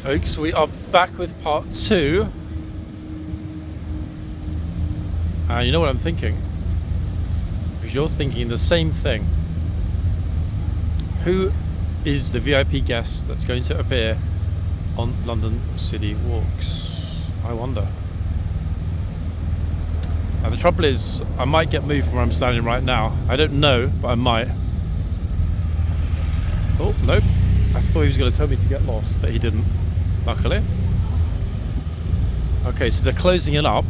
folks, we are back with part 2. And you know what I'm thinking? Because you're thinking the same thing. Who is the VIP guest that's going to appear on London City Walks? I wonder. Now the trouble is, I might get moved from where I'm standing right now. I don't know, but I might. Oh, nope. I thought he was going to tell me to get lost, but he didn't. Luckily. Okay, so they're closing it up.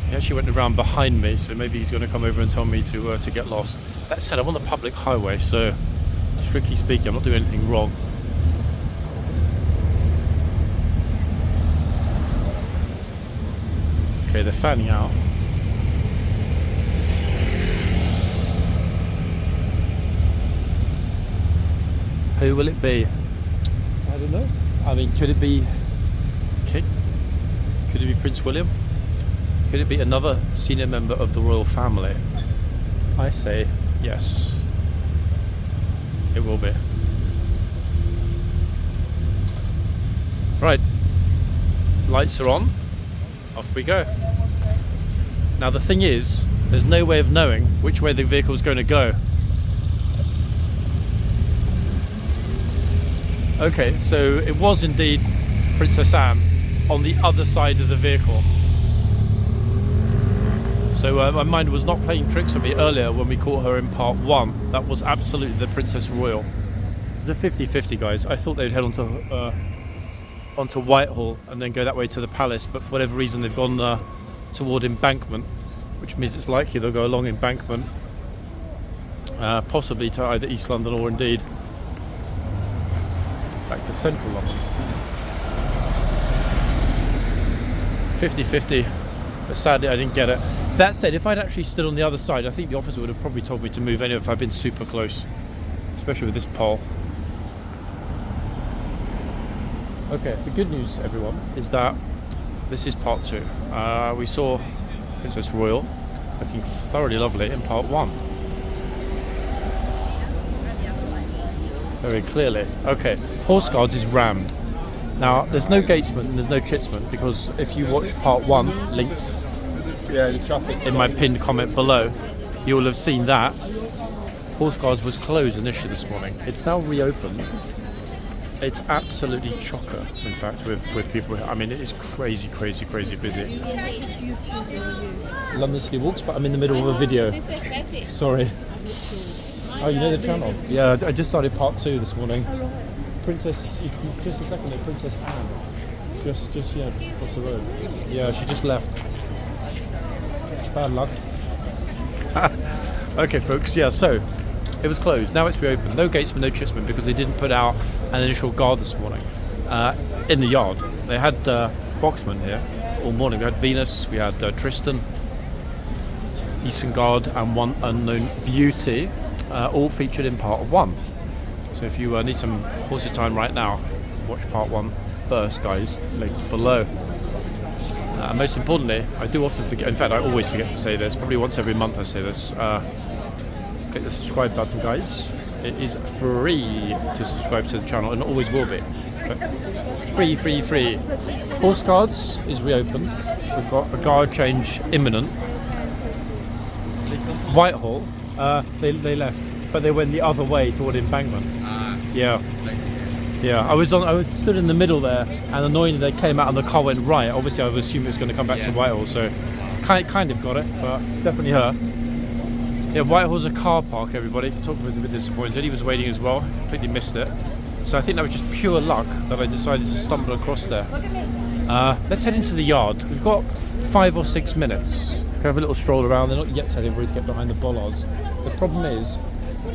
He actually went around behind me, so maybe he's going to come over and tell me to get lost. That said, I'm on the public highway, so strictly speaking, I'm not doing anything wrong. Okay, they're fanning out. Who will it be? I don't know. I mean, could it be King? Could it be Prince William? Could it be another senior member of the royal family? I say yes. It will be. Right. Lights are on. Off we go. Now the thing is, there's no way of knowing which way the vehicle is going to go. Okay, so it was indeed Princess Anne on the other side of the vehicle. So my mind was not playing tricks on me earlier when we caught her in part 1. That was absolutely the Princess Royal. It's a 50-50, guys. I thought they'd head onto Whitehall and then go that way to the palace, but for whatever reason they've gone toward Embankment, which means it's likely they'll go along Embankment, possibly to either East London or indeed back to central London. 50-50, but sadly I didn't get it. That said, if I'd actually stood on the other side, I think the officer would have probably told me to move anyway if I'd been super close, especially with this pole. Okay, the good news, everyone, is that this is part 2. We saw Princess Royal looking thoroughly lovely in part 1. Very clearly. Okay, horseguards is rammed. Now, there's no gatesman and there's no chitsman, because if you watched part 1, linked in my pinned comment below, you will have seen that horseguards was closed initially this morning. It's now reopened. It's absolutely chocker, in fact, with people here. I mean, it is crazy busy. London City Walks, but I'm in the middle of a video. Sorry. Oh, you know the channel? Yeah, I just started part 2 this morning. Princess, just a second there, Princess Anne. Just yeah, across the road. Yeah, she just left. Bad luck. Okay, folks, yeah, so it was closed. Now it's reopened. No gatesman, no chitsman, because they didn't put out an initial guard this morning in the yard. They had boxmen here all morning. We had Venus, we had Tristan, Guard, and one unknown beauty, all featured in part 1. So if you need some horsey time right now, watch part 1 first, guys, linked below. Most importantly, I do often forget, in fact I always forget to say this, probably once every month I say this, click the subscribe button, guys. It is free to subscribe to the channel, and it always will be. Free. Horseguards is reopened. We've got a guard change imminent. Whitehall, they left, but they went the other way toward Embankment. Yeah. I stood in the middle there, and annoyingly they came out and the car went right. Obviously, I would assume it was going to come back to Whitehall, so kind of got it, but definitely her. Yeah, Whitehall's a car park, everybody. Photographer was a bit disappointed. He was waiting as well. Completely missed it. So I think that was just pure luck that I decided to stumble across there. Let's head into the yard. We've got 5 or 6 minutes. We can have a little stroll around. They're not yet telling everybody to get behind the bollards. The problem is,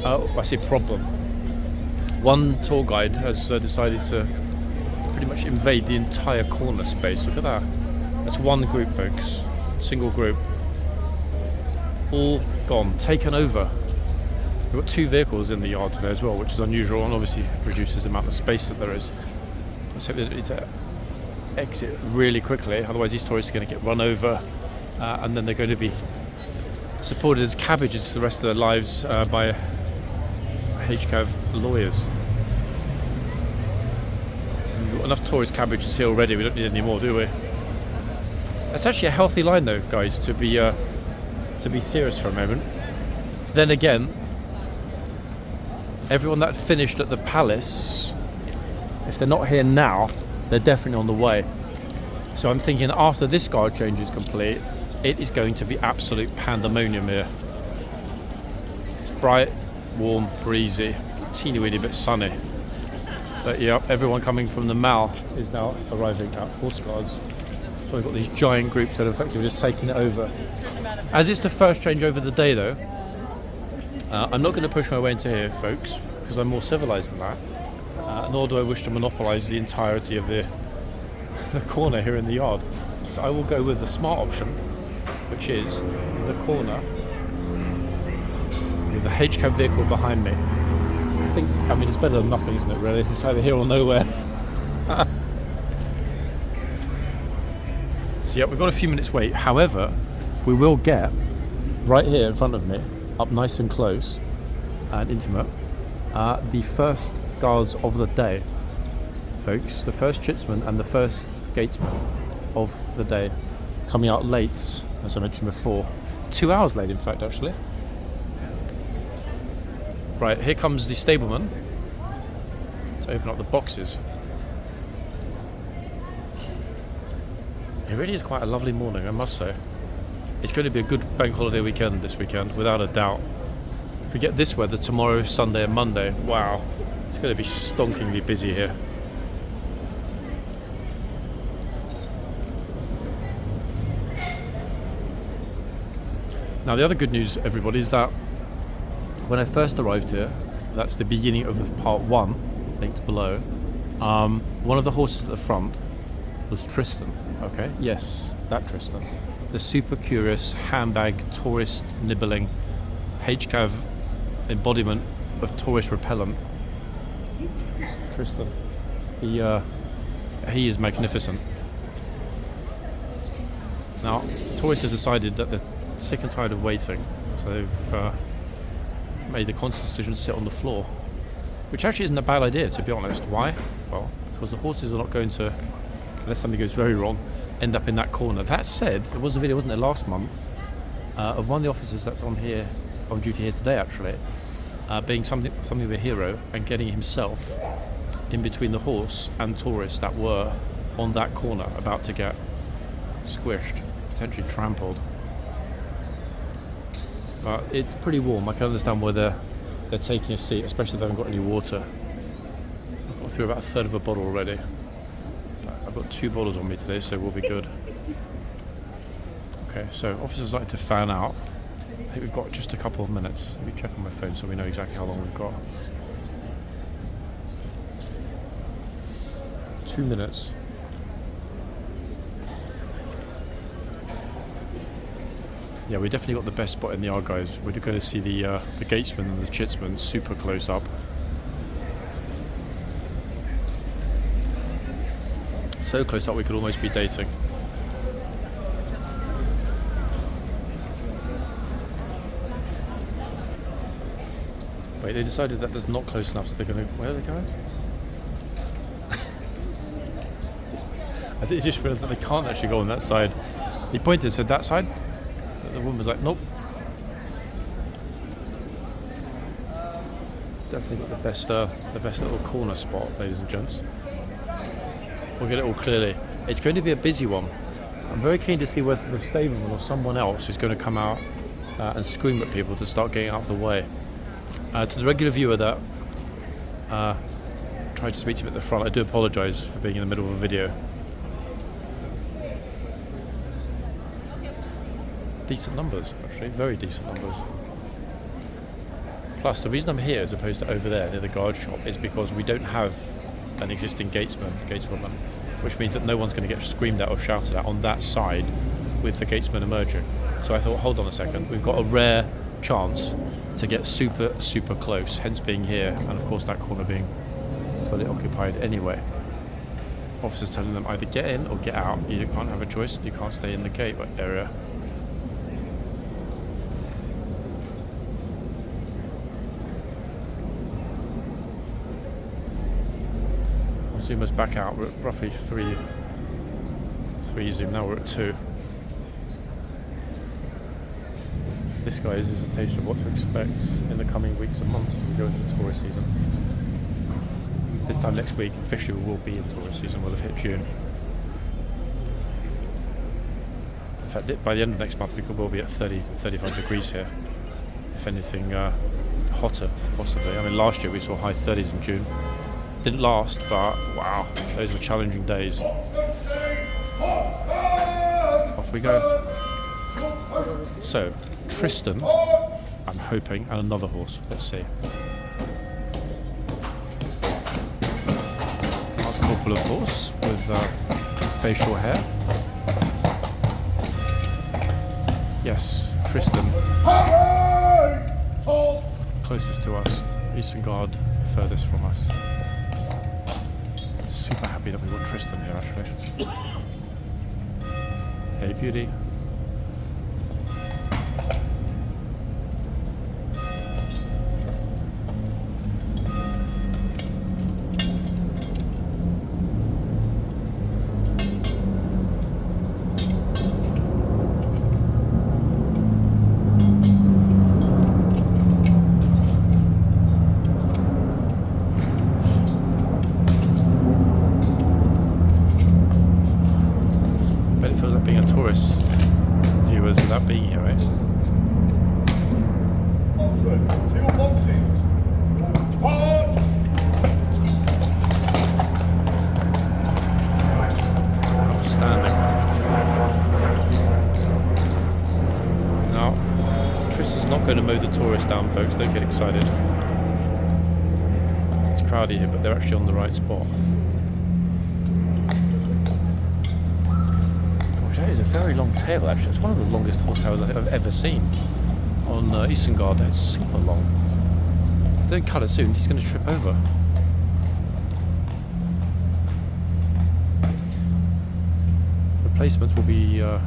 I say problem. One tour guide has decided to pretty much invade the entire corner space. Look at that. That's one group, folks. Single group. All gone, taken over. We've got 2 vehicles in the yard today as well, which is unusual and obviously reduces the amount of space that there is. So it's a exit really quickly, otherwise these tourists are going to get run over, and then they're going to be supported as cabbages for the rest of their lives by HCAV lawyers. We've got enough tourist cabbages here already, we don't need any more, do we? That's actually a healthy line though, guys, to be serious for a moment. Then again, everyone that finished at the palace, if they're not here now, they're definitely on the way. So I'm thinking after this guard change is complete, it is going to be absolute pandemonium here. It's bright, warm, breezy, teeny weeny bit sunny. But yeah, everyone coming from the Mall is now arriving at horseguards. So we've got these giant groups that are effectively just taking it over. As it's the first changeover of the day though, I'm not going to push my way into here, folks, because I'm more civilized than that. Nor do I wish to monopolize the entirety of the corner here in the yard. So I will go with the smart option, which is the corner with the HCAV vehicle behind me. I mean, it's better than nothing, isn't it, really? It's either here or nowhere. So yeah, we've got a few minutes wait. However, we will get right here in front of me, up nice and close and intimate, the first guards of the day, folks. The first chitsman and the first gatesman of the day, coming out late, as I mentioned before. 2 hours late, in fact, actually. Right, here comes the stableman to open up the boxes. It really is quite a lovely morning, I must say. It's going to be a good bank holiday weekend this weekend, without a doubt. If we get this weather tomorrow, Sunday and Monday, wow, it's going to be stonkingly busy here. Now the other good news, everybody, is that when I first arrived here, that's the beginning of part 1, linked below, one of the horses at the front was Tristan, okay? Yes, that Tristan. The super curious, handbag, tourist nibbling, HCAV embodiment of tourist repellent. Tristan. He is magnificent. Now, tourists have decided that they're sick and tired of waiting, so they've made the conscious decision to sit on the floor, which actually isn't a bad idea, to be honest. Why? Well, because the horses are not going to, unless something goes very wrong, end up in that corner. That said, there was a video, wasn't there, last month, of one of the officers that's on duty here today, actually, being something of a hero and getting himself in between the horse and tourists that were on that corner, about to get squished, potentially trampled. But it's pretty warm. I can understand why they're taking a seat, especially if they haven't got any water. I've got through about a third of a bottle already. I've got 2 bottles on me today, so we'll be good. Okay, so officers like to fan out. I think we've got just a couple of minutes. Let me check on my phone so we know exactly how long we've got. 2 minutes. Yeah, we definitely got the best spot in the yard, guys. We're going to see the gatesman and the chitsman super close up. So close up we could almost be dating. Wait, they decided that that's not close enough, so they're going to... Where are they going? I think they just realised that they can't actually go on that side. He pointed and said, that side? The woman was like, nope. Definitely got the best little corner spot, ladies and gents. We'll get it all clearly. It's going to be a busy one. I'm very keen to see whether the stableman or someone else is going to come out and scream at people to start getting out of the way. To the regular viewer that tried to speak to me at the front, I do apologise for being in the middle of a video. Decent numbers, actually, very decent numbers. Plus, the reason I'm here as opposed to over there near the guard shop is because we don't have an existing gateswoman, which means that no one's going to get screamed at or shouted at on that side with the gatesman emerging. So I thought, hold on a second, we've got a rare chance to get super, super close, hence being here, and of course that corner being fully occupied anyway. Officers telling them either get in or get out. You can't have a choice, you can't stay in the gate area. zoom us back out. We're at roughly 3 zoom, now we're at 2. This, guys, is a taste of what to expect in the coming weeks and months as we go into tourist season. This time next week, officially we will be in tourist season, we'll have hit June. In fact, by the end of next month we will be at 30 to 35 degrees here. If anything, hotter, possibly. I mean, last year we saw high 30s in June. Didn't last, but wow, those were challenging days. Off we go. So, Tristan, I'm hoping, and another horse. Let's see. Last corporal of horse with facial hair. Yes, Tristan. Closest to us, Isengard furthest from us. Super happy that we got Tristan here, actually. Hey, beauty. Viewers without being here, eh? Outstanding. Now, Tristan's not going to mow the tourists down, folks, don't get excited. It's crowded here, but they're actually on the right spot. That is a very long tail, actually. It's one of the longest horsetails I think I've ever seen on Isengard. That's super long. If they don't cut it soon, he's going to trip over. Replacements will be, the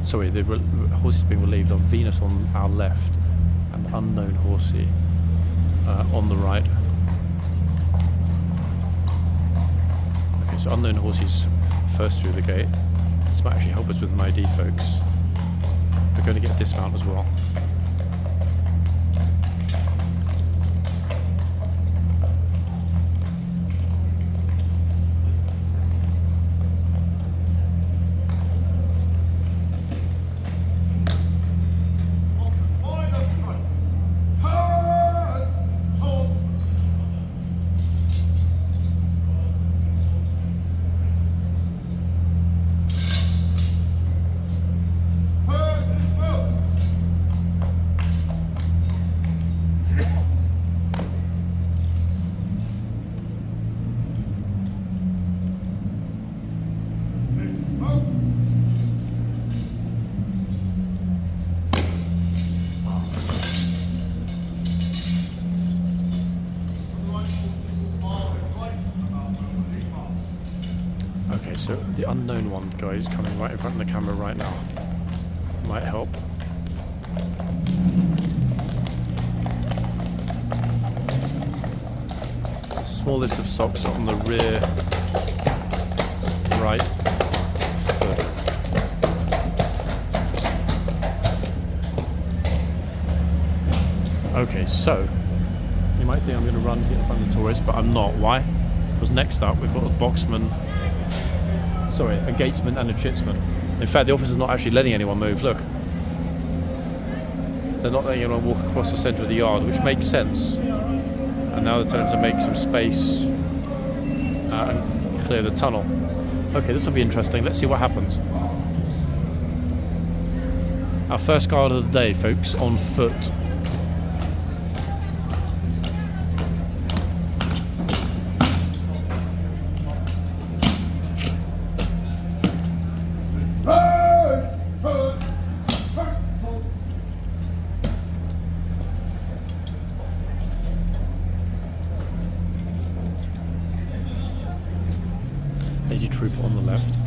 horses being relieved are Venus on our left and Unknown Horsey on the right. Okay, so Unknown Horsey's first through the gate. This might actually help us with an ID, folks. We're going to get a dismount as well. Okay, so the unknown one, guys, coming right in front of the camera right now. Might help. Smallest of socks on the rear right foot. Okay, so you might think I'm going to run to get in front of the tourists, but I'm not. Why? Because next up we've got a gatesman and a chitsman. In fact, the officer's not actually letting anyone move. Look, they're not letting anyone walk across the centre of the yard, which makes sense. And now they're telling them to make some space and clear the tunnel. Okay, this will be interesting. Let's see what happens. Our first guard of the day, folks, on foot. Lady Trooper on the left.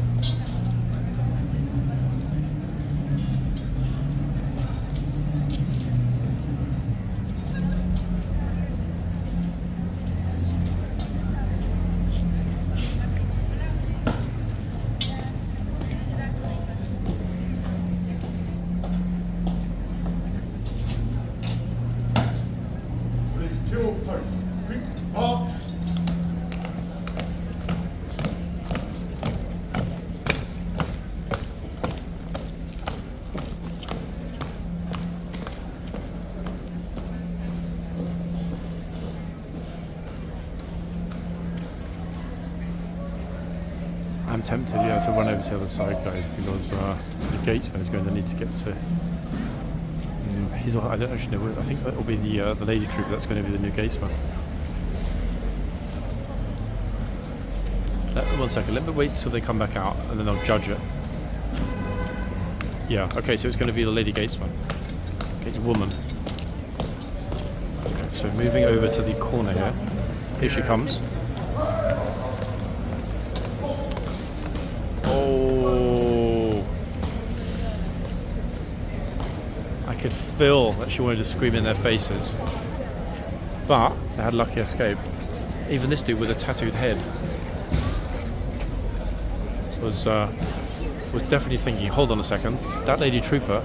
I'm tempted, yeah, to run over to the other side, guys, because the gatesman is going to need to get to. I don't actually know. I think that will be the lady trooper. That's going to be the new gatesman. One second. Let me wait till they come back out, and then I'll judge it. Yeah. Okay. So it's going to be the lady gatesman. Gateswoman. Okay. So moving over to the corner here. Here she comes. Oh. I could feel that she wanted to scream in their faces. But they had lucky escape. Even this dude with a tattooed head was definitely thinking, hold on a second, that lady trooper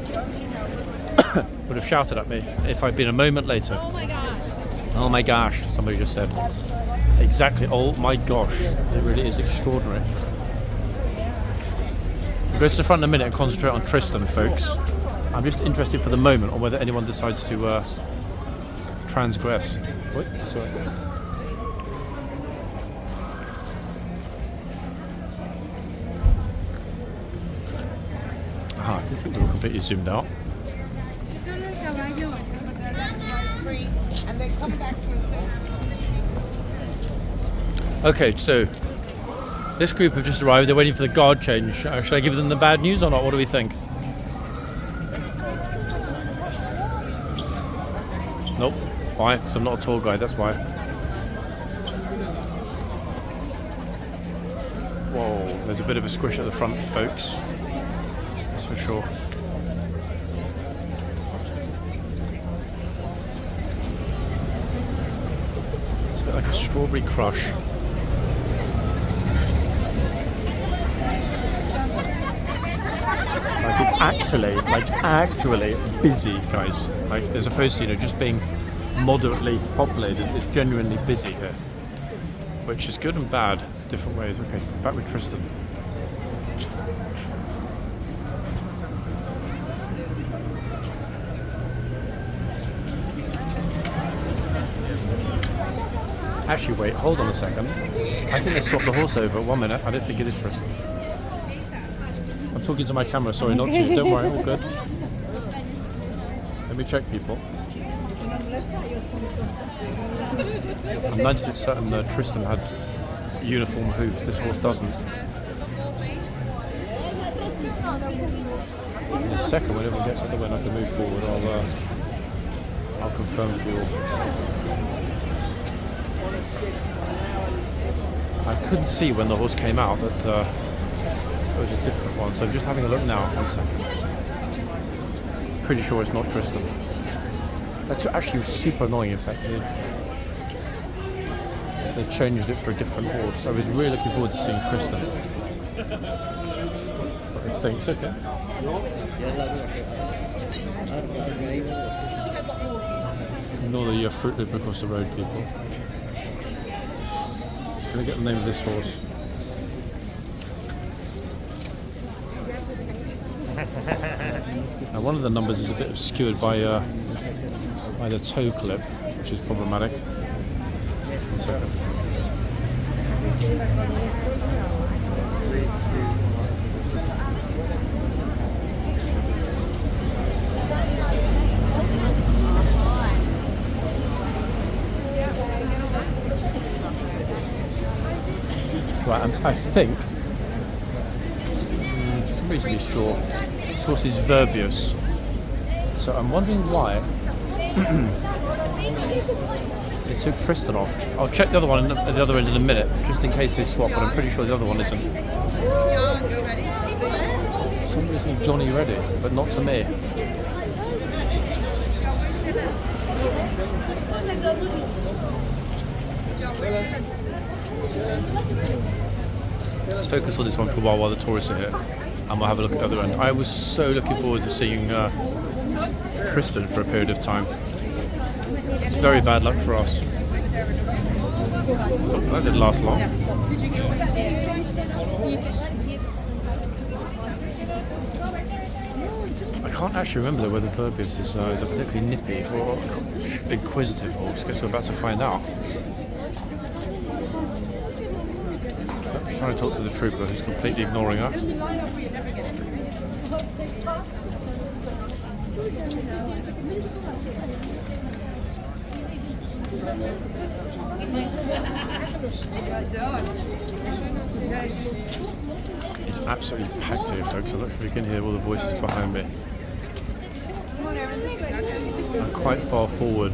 would have shouted at me if I'd been a moment later. Oh my gosh. Oh my gosh, somebody just said. Exactly, oh my gosh. It really is extraordinary. We'll go to the front in a minute and concentrate on Tristan, folks. I'm just interested for the moment on whether anyone decides to transgress. What? Sorry. I didn't think they were completely zoomed out. Okay, so this group have just arrived. They're waiting for the guard change. Should I give them the bad news or not? What do we think? Nope. Why? Because I'm not a tour guide, that's why. Whoa, there's a bit of a squish at the front, folks. That's for sure. It's a bit like a strawberry crush. Like it's actually busy, guys. Like as opposed to, just being moderately populated, it's genuinely busy here. Which is good and bad, different ways. Okay, back with Tristan. Actually, wait, hold on a second. I think they swapped the horse over. 1 minute, I don't think it is Tristan. I'm talking to my camera, sorry, not to you. Don't worry, all good. Let me check people. I'm 90% certain Tristan had uniform hooves. This horse doesn't. In a second, when everyone gets out the way and I can move forward, I'll confirm for you all. I couldn't see when the horse came out that it was a different one, so I'm just having a look now. 1 second. Pretty sure it's not Tristan. That's actually super annoying, in fact. They changed it for a different horse. I was really looking forward to seeing Tristan. But I think it's okay. Ignore the Fruit Loop across the road, people. Just gonna get the name of this horse. Now, one of the numbers is a bit obscured by the toe clip, which is problematic. 1 second. Right, I think, I'm reasonably sure, this horse is Verbius. So I'm wondering why they took Tristan off. I'll check the other one at the other end in a minute, just in case they swap, but I'm pretty sure the other one isn't. Somebody's saying Johnny Ready, but not to me. Let's focus on this one for a while the tourists are here, and we'll have a look at the other end. I was so looking forward to seeing Tristan for a period of time. It's very bad luck for us. That didn't last long. I can't actually remember whether Verbius is a particularly nippy or inquisitive horse. Guess we're about to find out. trying to talk to the trooper who's completely ignoring her. It's absolutely packed here, folks. I'm not sure if you can hear all the voices behind me. I'm quite far forward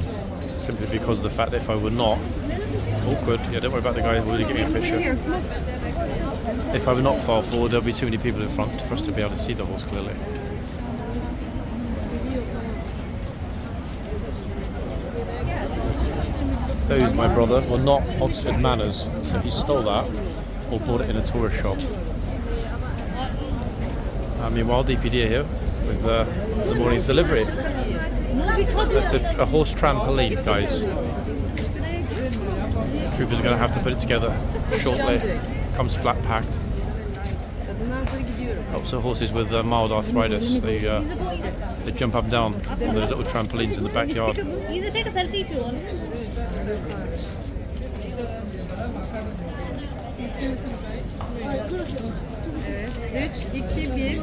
simply because of the fact that if I were not awkward, yeah, don't worry about the guy who's already getting a picture. If I were not far forward, there'll be too many people in front for us to be able to see the horse clearly. Those, my brother, were not Oxford manners, so he stole that or bought it in a tourist shop. Meanwhile, DPD are here with the morning's delivery. That's a horse trampoline, guys. Troopers are going to have to put it together shortly. Comes flat packed. Helps the horses with mild arthritis. They jump up and down on those little trampolines in the backyard. Either take a selfie if you want. Evet. 3, 2, 1.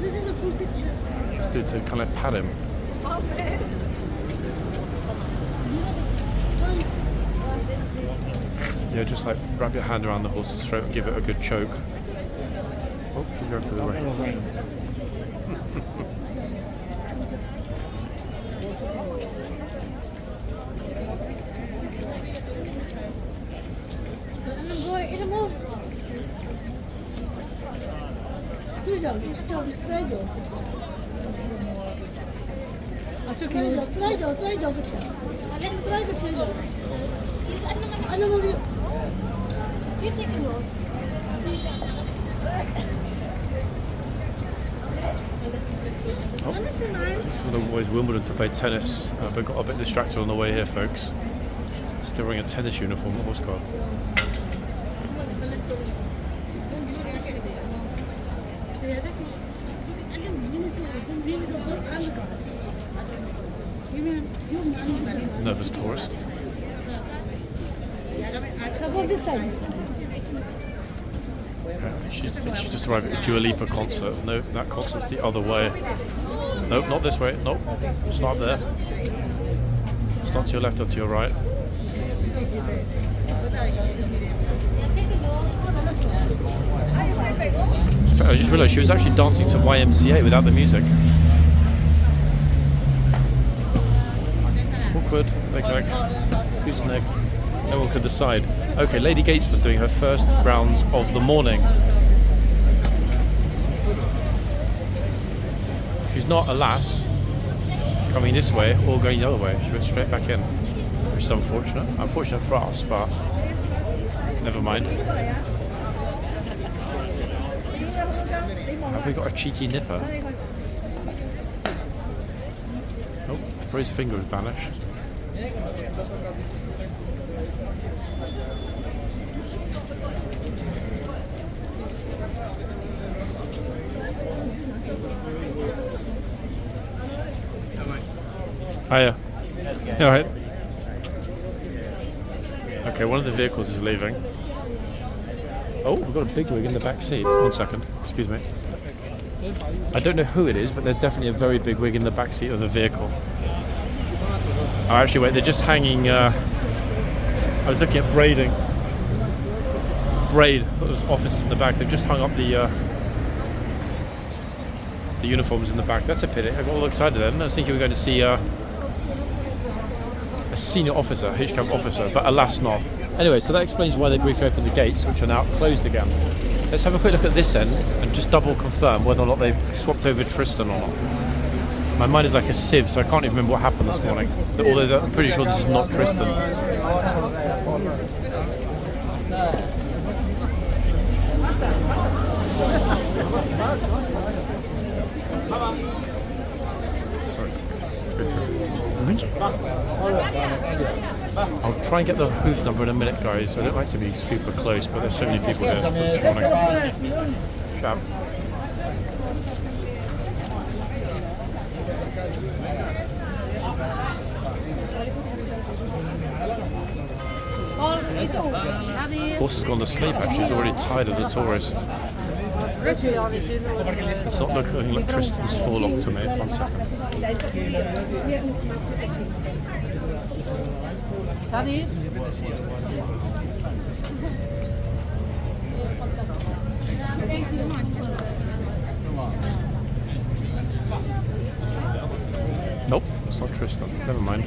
This is a full picture. This dude said, can I pat him? Yeah, just like wrap your hand around the horse's throat and give it a good choke. Oh, she's going for the reins. One of the boys Wimbledon to play tennis, but got a bit distracted on the way here, folks. Still wearing a tennis uniform at horseguard. Nervous tourist. Okay, she just arrived at a Dua Lipa concert. No, that concert's the other way. Nope, not this way. Nope, it's not there. It's not to your left or to your right. I just realised she was actually dancing to YMCA without the music. Awkward. Okay, who's next? No one could decide. Okay, Lady Gatesman doing her first rounds of the morning. She's not a lass coming this way or going the other way. She went straight back in, which is unfortunate. Unfortunate for us, but never mind. Have we got a cheeky nipper? Oh, his finger has vanished. Hiya. You alright? Okay, one of the vehicles is leaving. Oh, we've got a big wig in the back seat. 1 second, excuse me. I don't know who it is, but there's definitely a very big wig in the back seat of the vehicle. Oh, actually, wait, they're just hanging. I was looking at braiding. Braid. I thought there was officers in the back. They've just hung up the uniforms in the back. That's a pity. I got all excited then. I was thinking we were going to see a senior officer, HCAV officer, but alas not. Anyway, so that explains why they briefly opened the gates, which are now closed again. Let's have a quick look at this end and just double confirm whether or not they've swapped over Tristan or not. My mind is like a sieve, so I can't even remember what happened this morning. Although I'm pretty sure this is not Tristan. Sorry. I'll try and get the hoof number in a minute, guys. I don't like to be super close, but there's so many people here this morning. Chap. horse has gone to sleep actually, he's already tired of the tourist. It's not looking like Kristen's forelock to me. 1 second. Daddy? Nope, it's not Tristan. Never mind.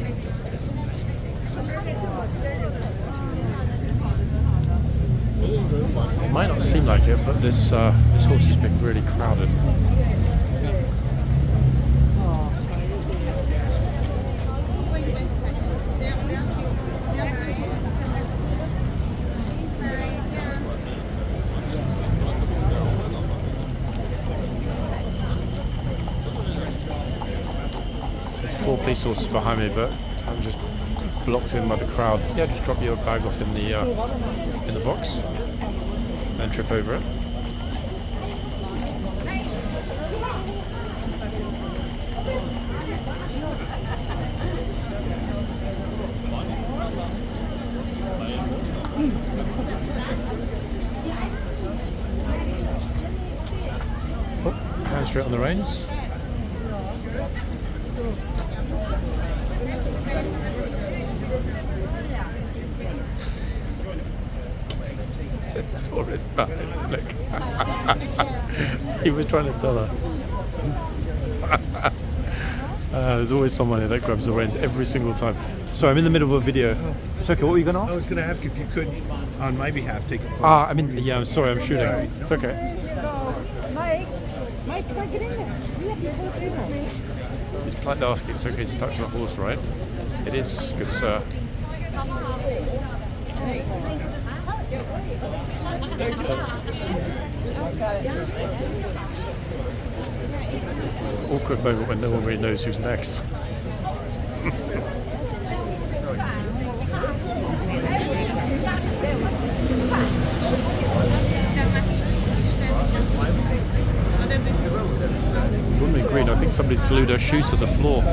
It might not seem like it, but this horse has been really crowded. There's 4 police horses behind me, but I'm just blocked in by the crowd. Yeah, just drop your bag off in the box and trip over it. Oh, hands straight on the reins. This tourist man, look. He was trying to tell her. There's always someone here that grabs the reins every single time. Sorry, I'm in the middle of a video. It's okay, what were you going to ask? I was going to ask if you could, on my behalf, take a photo. I mean, yeah, I'm sorry, I'm shooting. Sorry. It's okay. Mike, try to get in there. He's politely asking, it's okay to touch the horse, right? It is, good sir. Awkward moment when no one really knows who's next. Woman in green, I think somebody's glued her shoes to the floor.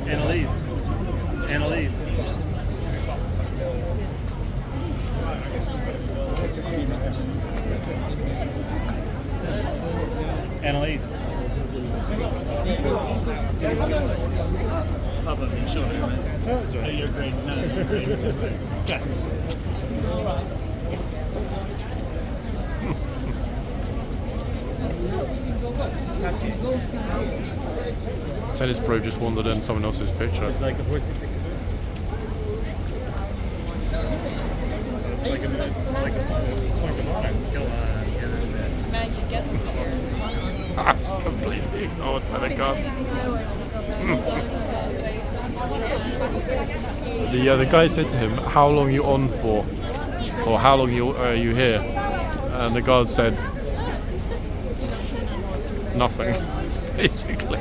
Annalise. Annalise. Pop up your shoulder, man. Oh, you're great. No, you're great. Just there. Okay. Tennis Pro just wandered in someone else's picture. It's like a horsey picture. Like a point of honor. Go on. Maggie, get them here. Completely ignored by the car. The guy said to him, "How long are you on for?" Or "How long are you here?" And the guard said, "Nothing," basically.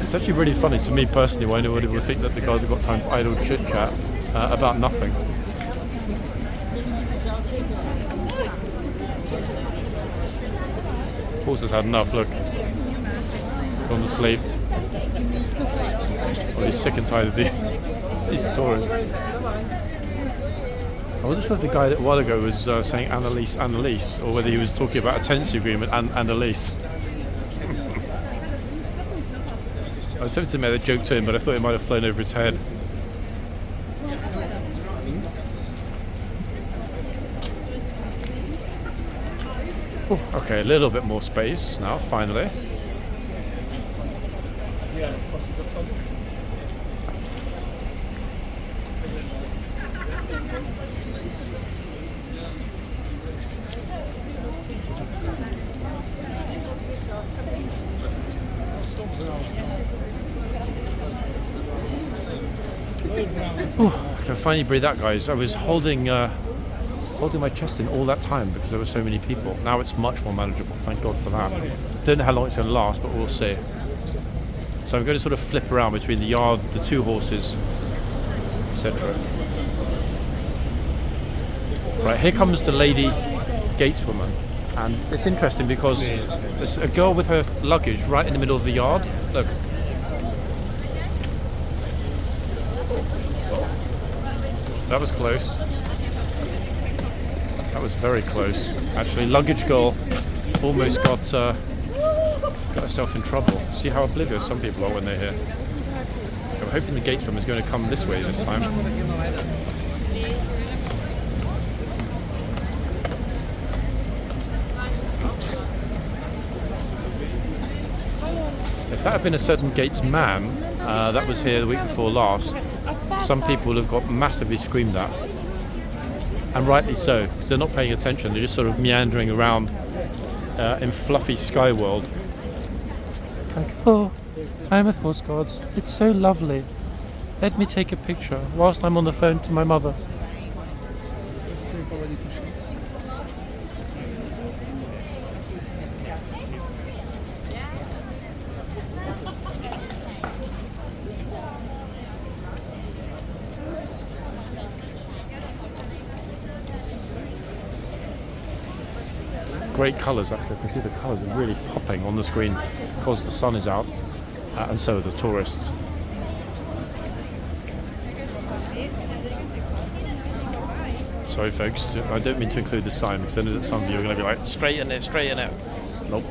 It's actually really funny to me personally why nobody would think that the guys have got time for idle chit chat about nothing. Horse has had enough, look. Gone to sleep. Well, he's sick and tired of these tourists. I wasn't sure if the guy that a while ago was saying Annalise, Annalise, or whether he was talking about a tenancy agreement and Annalise. I was tempted to make a joke to him, but I thought it might have flown over his head. Ooh, okay, a little bit more space now, finally. can finally breathe out, guys. I was holding my chest in all that time because there were so many people. Now it's much more manageable. Thank God for that. Don't know how long it's going to last, but we'll see. So I'm going to sort of flip around between the yard, the two horses, etc. Right, here comes the lady gateswoman, and it's interesting because there's a girl with her luggage right in the middle of the yard. Look. That was close. That was very close. Actually, luggage girl almost got herself in trouble. See how oblivious some people are when they're here. I'm hoping the gatesman is going to come this way this time. Oops. If that had been a certain gatesman that was here the week before last, some people would have got massively screamed at. And rightly so, because they're not paying attention. They're just sort of meandering around in fluffy sky world. Like, oh, I'm at Horseguards. It's so lovely. Let me take a picture whilst I'm on the phone to my mother. Great colours, actually. I can see the colours are really popping on the screen because the sun is out, and so are the tourists. Sorry folks, I don't mean to include the sign because I know that some of you are going to be like, straighten it, straighten it. Nope.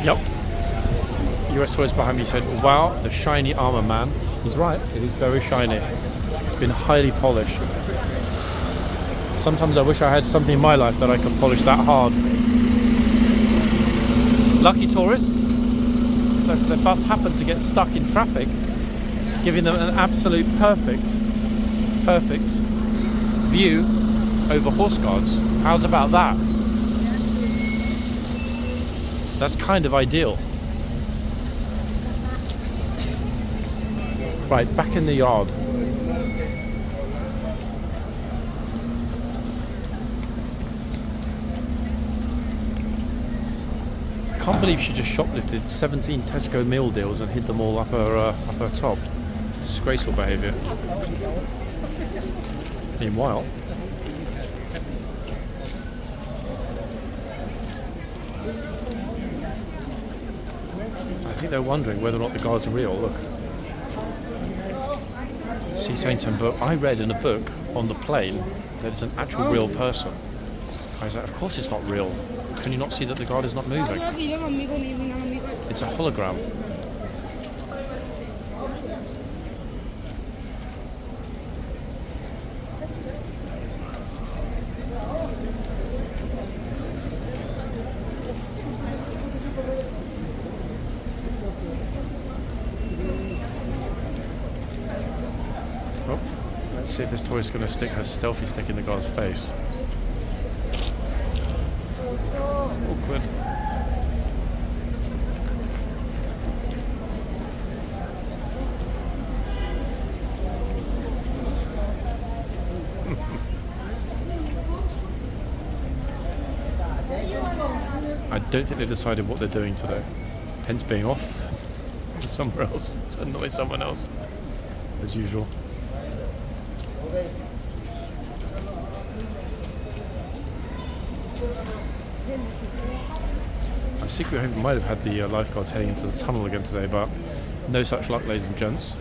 Yep. US tourist behind me said, wow, the shiny armor, man. He's right, it is very shiny. It's been highly polished. Sometimes I wish I had something in my life that I could polish that hard. Lucky tourists. The bus happened to get stuck in traffic, giving them an absolute perfect view over Horseguards. How's about that? That's kind of ideal. Right, back in the yard. I can't believe she just shoplifted 17 Tesco meal deals and hid them all up her top. It's disgraceful behaviour. Meanwhile, I think they're wondering whether or not the guards are real. Look. See, saying some book. I read in a book on the plane that it's an actual real person. I was like, of course it's not real. Can you not see that the guard is not moving? It's a hologram. Oh, let's see if this tourist is going to stick her selfie stick in the guard's face. Awkward. I don't think they've decided what they're doing today. Hence being off to somewhere else to annoy someone else, as usual. I secretly hope we might have had the lifeguards heading into the tunnel again today, but no such luck, ladies and gents.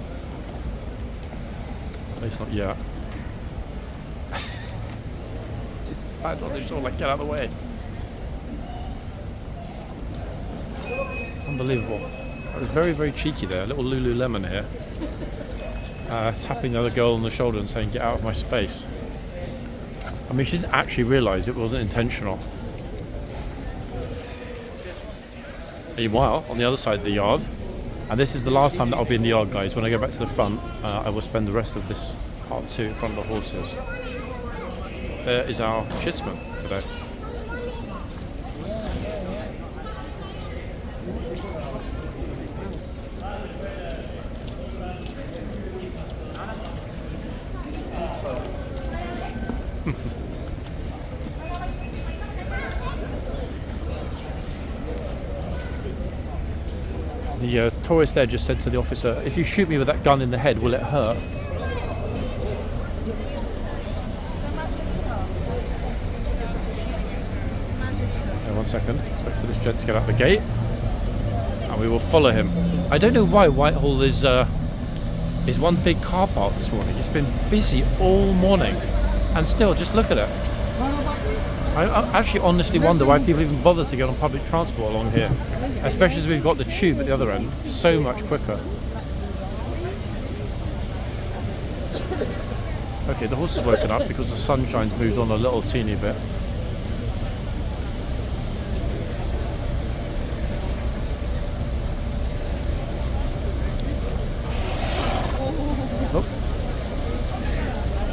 At least not yet. It's bad on the shore, like, get out of the way. Unbelievable. I was very, very cheeky there. A little Lululemon here. Tapping the other girl on the shoulder and saying, get out of my space. I mean, she didn't actually realise it wasn't intentional. Meanwhile, on the other side of the yard, and this is the last time that I'll be in the yard, guys. When I go back to the front, I will spend the rest of this part 2 in front of the horses. There is our shitsman today. The tourist there just said to the officer, if you shoot me with that gun in the head, will it hurt? Okay, 1 second. Let's wait for this gent to get out the gate. And we will follow him. I don't know why Whitehall is one big car park this morning. It's been busy all morning. And still, just look at it. I actually honestly wonder why people even bother to get on public transport along here, especially as we've got the tube at the other end, so much quicker. Okay, the horse has woken up because the sunshine's moved on a little teeny bit. Oh.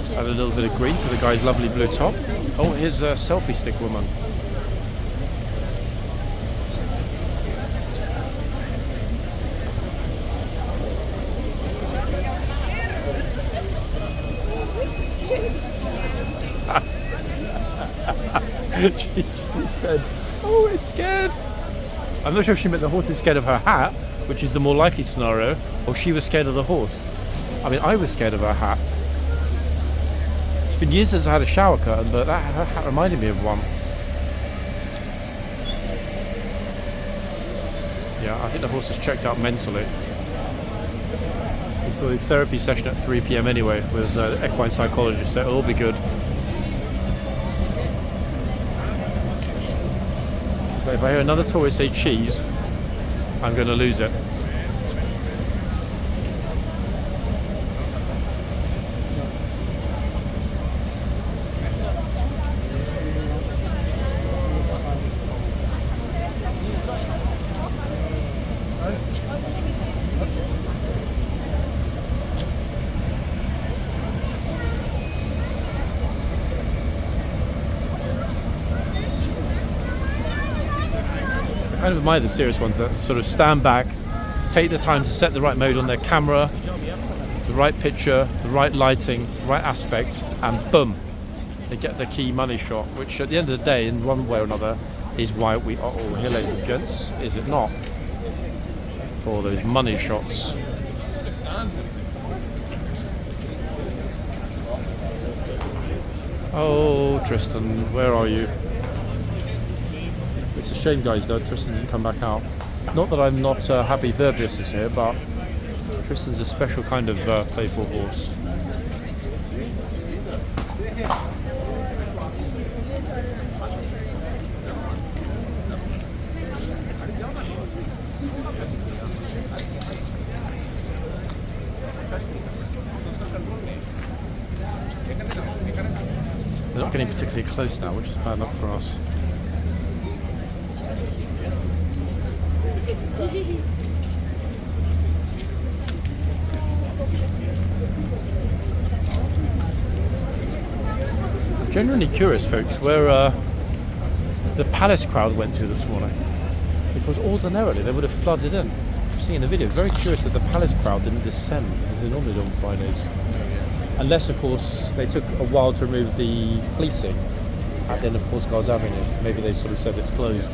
Just add a little bit of green to the guy's lovely blue top. Oh, here's a selfie stick woman. She said, oh, it's scared. I'm not sure if she meant the horse is scared of her hat, which is the more likely scenario, or she was scared of the horse. I mean, I was scared of her hat. It's been years since I had a shower curtain, but her hat reminded me of one. Yeah, I think the horse is checked out mentally. He's got his therapy session at 3 PM anyway with the equine psychologist, so it'll all be good. So if I hear another tourist say cheese, I'm going to lose it. I kind of admire the serious ones that sort of stand back, take the time to set the right mode on their camera, the right picture, the right lighting, the right aspect, and boom, they get the key money shot, which at the end of the day, in one way or another, is why we are all here, ladies and gents, is it not? For those money shots. Oh, Tristan, where are you? It's a shame, guys, though Tristan didn't come back out. Not that I'm not happy Verbius is here, but Tristan's a special kind of playful horse. They're not getting particularly close now, which is bad luck for us. Genuinely curious, folks, where the palace crowd went to this morning, because ordinarily they would have flooded in. I'm seeing in the video, very curious that the palace crowd didn't descend as they normally do on Fridays, unless of course they took a while to remove the policing at the end of Horseguards Avenue. Maybe they sort of said it's closed.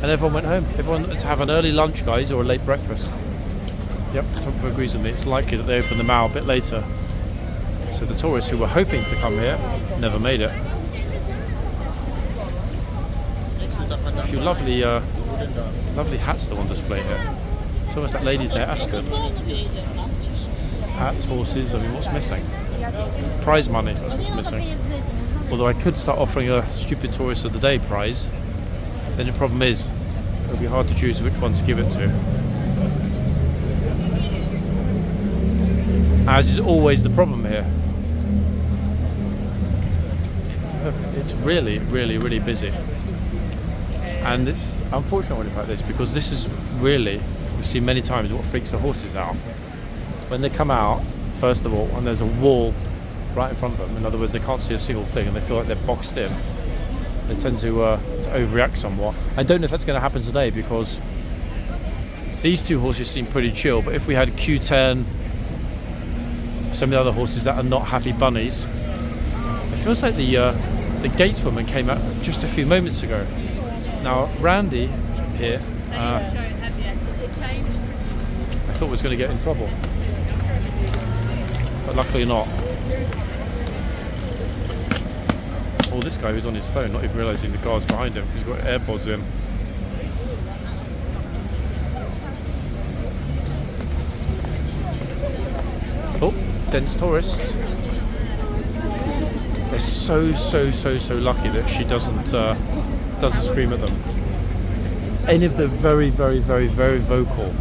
And everyone went home. Everyone had to have an early lunch, guys, or a late breakfast. Yep, the photographer agrees with me. It's likely that they open the mall a bit later. So the tourists who were hoping to come here never made it. A few lovely Lovely hats still on display here. It's almost like ladies' day at Ascot. Hats, horses, I mean, what's missing? Prize money, that's what's missing. Although I could start offering a stupid tourist of the day prize. Then the problem is, it'll be hard to choose which one to give it to. As is always the problem here. It's really, really, really busy. And it's unfortunate when it's like this, because this is really, we've seen many times what freaks the horses out. When they come out, first of all, and there's a wall right in front of them, in other words, they can't see a single thing and they feel like they're boxed in, they tend to overreact somewhat. I don't know if that's going to happen today, because these two horses seem pretty chill, but if we had Q10, some of the other horses that are not happy bunnies, it feels like the gateswoman came out just a few moments ago. Now Randy here, I thought was going to get in trouble, but luckily not. Oh, this guy who's on his phone, not even realising the guard's behind him because he's got AirPods in. Oh, dense tourists. They're so lucky that she doesn't scream at them. Any of the very vocal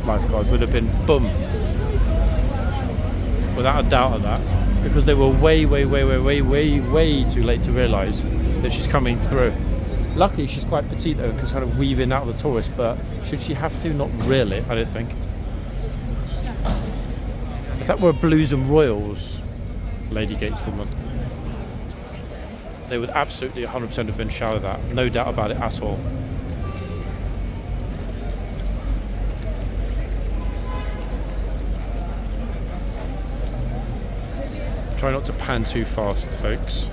lifeguards would have been boom, without a doubt of that, because they were way too late to realise that she's coming through. Luckily she's quite petite though, because kind of weave in out of the tourists, but should she have to? Not really, I don't think. If that were a Blues and Royals Lady Gateswoman, they would absolutely 100% have been shouted at, no doubt about it at all. Try not to pan too fast, folks.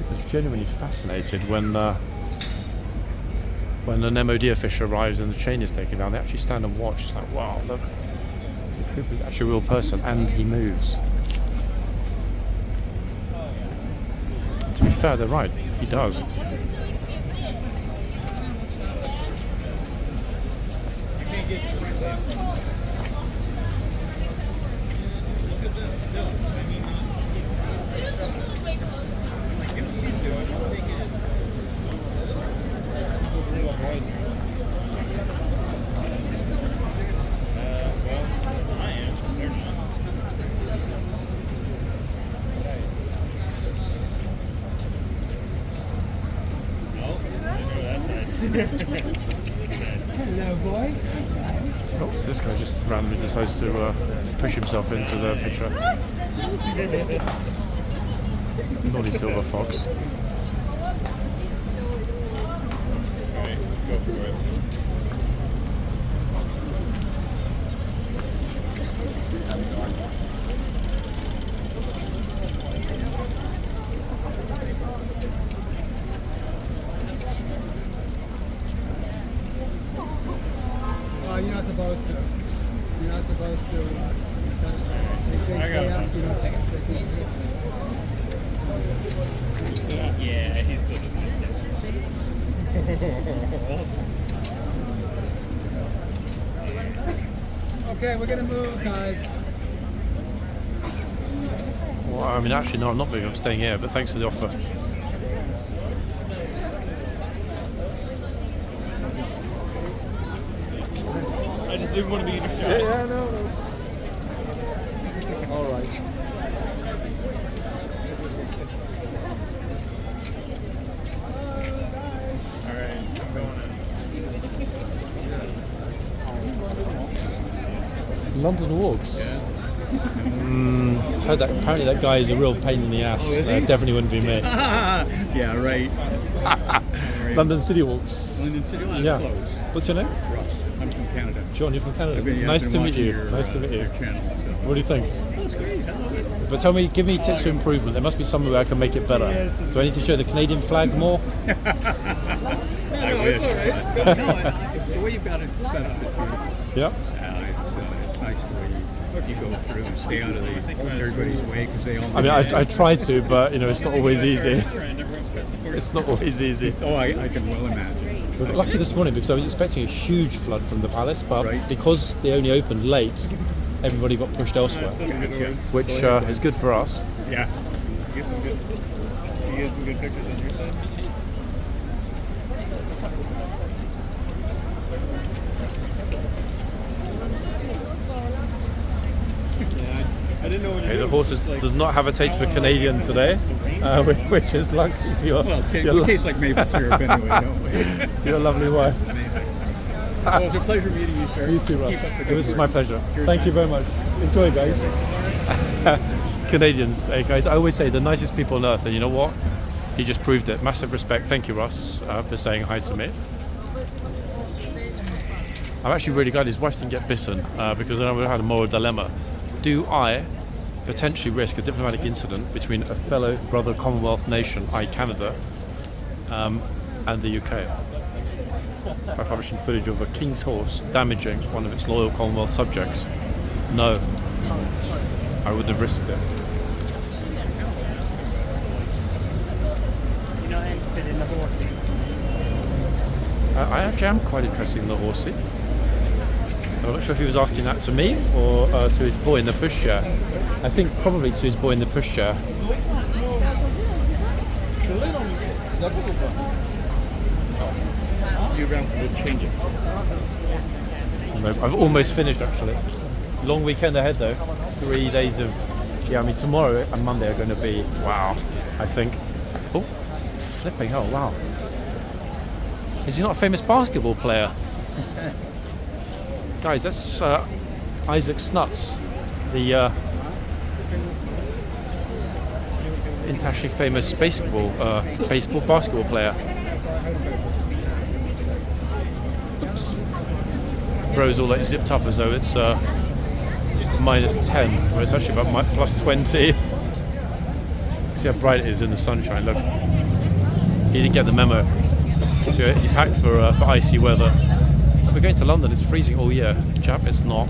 I'm genuinely fascinated when an MOD official arrives and the chain is taken down. They actually stand and watch. It's like, wow, look, the trooper is actually a real person, and he moves. And to be fair, they're right. He does. Hello, boy. Oh, so this guy just randomly decides to push himself into the picture. Naughty silver fox. Okay, go for it. You're not supposed to. You're not supposed to touch them. They ask you to text the Yeah, he's sort of this guy. Okay, we're gonna move, guys. Well, I mean, actually, no, I'm not moving. I'm staying here, but thanks for the offer. I just didn't want to be in a shot. Yeah, no. All right. Alright, I'm going in. London walks. Heard that apparently that guy is a real pain in the ass. Definitely wouldn't be me. Yeah, right. London City Walks. London City Walks. Yeah. Close. What's your name? Russ. I'm from Canada. John, you're from Canada. I've Nice been to meet watching you. your, Nice to meet you. your channel, so. What do you think? Oh, it's great. I love it. But tell me, give me tips for improvement. There must be somewhere where I can make it better. Do I need to show the Canadian flag more? I wish. No, the way you've got it set up is good. Yeah. It's nice the way you go through and stay out of everybody's way because they all. I mean, I try to, but you know, it's not always easy. It's not always easy. Oh, I can well imagine. We got lucky this morning because I was expecting a huge flood from the palace, but Right. because they only opened late, everybody got pushed elsewhere, which is good for us. Yeah. You get some good pictures on your side. I didn't know what Okay, the horse does not have a taste for Canadian today, which is lucky for your, Well, your, we taste like maple syrup anyway, don't we? your lovely wife. Well, it's a pleasure meeting you, sir. You too, Russ. Keep up the It good was work. my pleasure. Thank you very much. Enjoy, guys. Canadians, hey guys, I always say the nicest people on earth, and you know what? He just proved it. Massive respect. Thank you, Russ, for saying hi to me. I'm actually really glad his wife didn't get bitten because then I would have had a moral dilemma. Do I potentially risk a diplomatic incident between a fellow brother Commonwealth nation, i.e. Canada, and the UK? By publishing footage of a king's horse damaging one of its loyal Commonwealth subjects? No, I wouldn't have risked it. You're not interested in the horsey? I actually am quite interested in the horsey. I'm not sure if he was asking that to me or to his boy in the pushchair. I think probably to his boy in the pushchair. You around for the change-off. I've almost finished actually. Long weekend ahead though. 3 days of, yeah, I mean tomorrow and Monday are going to be, wow, I think. Oh, flipping hell, wow. Is he not a famous basketball player? Guys, that's Isaac Snuts, the internationally famous basketball player. Oops. Bro's all like zipped up as though it's minus 10, where it's actually about plus 20. See how bright it is in the sunshine. Look, he didn't get the memo. So he packed for icy weather. So we're going to London. It's freezing all year. Chap, it's not.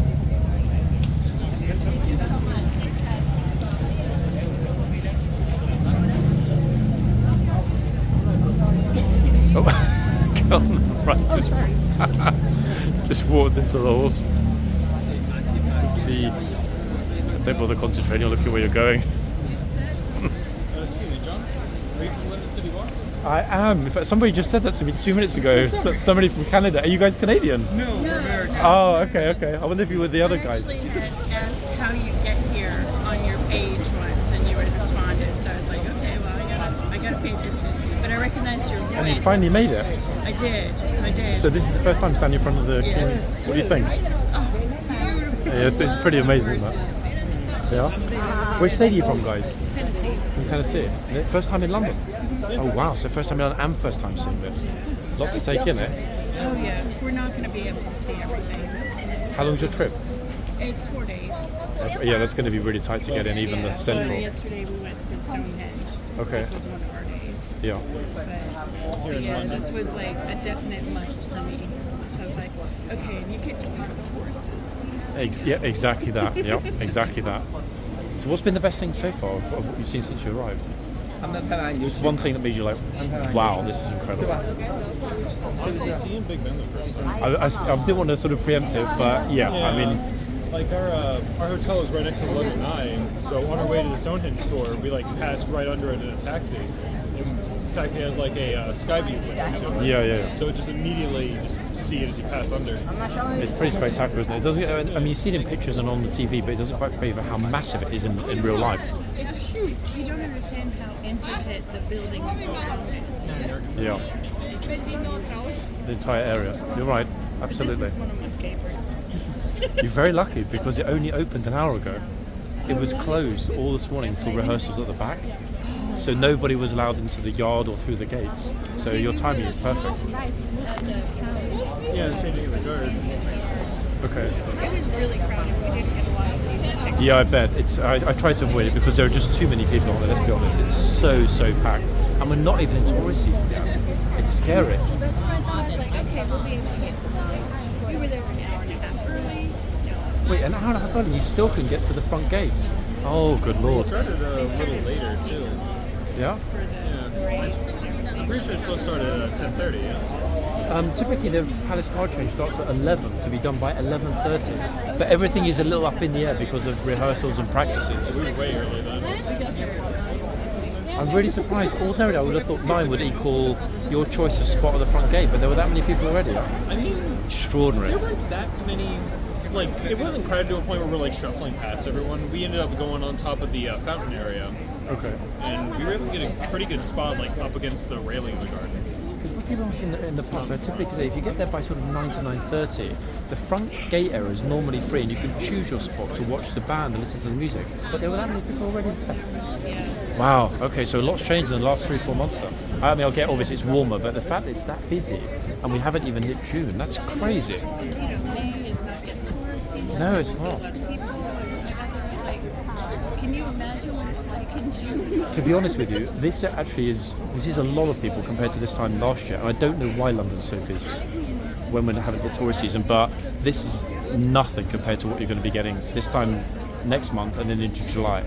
Oh, girl on the front just walked into the horse. Oopsie. Don't bother concentrating on looking where you're going. Excuse me, John. Are you from London City Walks? I am. In fact, somebody just said that to me 2 minutes ago. Somebody from Canada. Are you guys Canadian? No, we're American. Oh, okay. I wonder if you were the other guys. I actually had asked how you get here on your page once, and you would have responded. So I was like, okay, well, I gotta pay attention. But I recognized your voice. And you finally made it. I did. So this is the first time standing in front of the king. What do you think? Oh, it's beautiful. Yeah, it's pretty amazing, that. Yeah. Which state are you from, guys? Tennessee. From Tennessee. Is it first time in London? Oh wow! So first time in London and first time seeing this. Lot to take in, eh? Oh yeah, we're not going to be able to see everything. How long's your trip? It's 4 days. Yeah, that's going to be really tight to get in, even the So central. yesterday we went to Stonehenge. Okay. Which was one of our days. Yeah. But yeah, this was like a definite must for me. So I was like, okay, and you get to pick the horses. Yeah, exactly that. Yeah, exactly that. So what's been the best thing so far of what you've seen since you arrived? What's one thing that made you like, wow, this is incredible? Honestly, seeing Big Ben the first time. I didn't want to sort of preempt it, but yeah, I mean, like our hotel is right next to the London Eye, so on our way to the Stonehenge store, we like passed right under it in a taxi. And the taxi had like a sky view window too. yeah. So just immediately you just see it as you pass under. It's pretty spectacular, isn't it? It doesn't. I mean, you see it in pictures and on the TV, but it doesn't quite favour how massive it is in real life. It's huge. You don't understand how intricate the building is. Yeah. It's a house. The entire area. You're right. Absolutely. This is one of my favorites. You're very lucky because it only opened an hour ago. It was closed all this morning for rehearsals at the back, so nobody was allowed into the yard or through the gates. So your timing is perfect. Yeah, changing of the guard. Okay. It was really crowded. We didn't get a lot of decent pictures. Yeah, I bet. I tried to avoid it because there are just too many people on there, let's be honest. It's so packed. And we're not even in tourist season yet. It's scary. That's what I thought. I was like, okay, we'll be able to get to those. We were there an hour and a half early. Wait, an hour and a half early, you still couldn't get to the front gates. Oh, good lord. It started a little later too. Yeah? I'm pretty sure it's supposed to start at 10:30. Yeah. Typically the Palace Guard change starts at 11 to be done by 11:30. But everything is a little up in the air because of rehearsals and practices. We were way early then. I'm really surprised. Ordinarily I would have thought 9 would equal your choice of spot at the front gate, but there were that many people already. I mean, Extraordinary. there weren't that many. Like, it wasn't crowded to a point where we're like shuffling past everyone. We ended up going on top of the fountain area, Okay. and we were able to get a pretty good spot, like up against the railing of the garden. What people ask in the past, I typically say if you get there by sort of 9 to 9:30, the front gate area is normally free and you can choose your spot to watch the band and listen to the music. But there were that many people already there. Wow, okay, so a lot's changed in the last 3-4 months then. I mean, okay, obviously it's warmer, but the fact that it's that busy and we haven't even hit June, that's crazy. May is not yet tourist season. No, it's A not. lot of people. It's like, can you imagine what it's like in June? To be honest with you, this is a lot of people compared to this time last year, and I don't know why London's so busy when we're having the tourist season, but this is nothing compared to what you're going to be getting this time next month and then into July.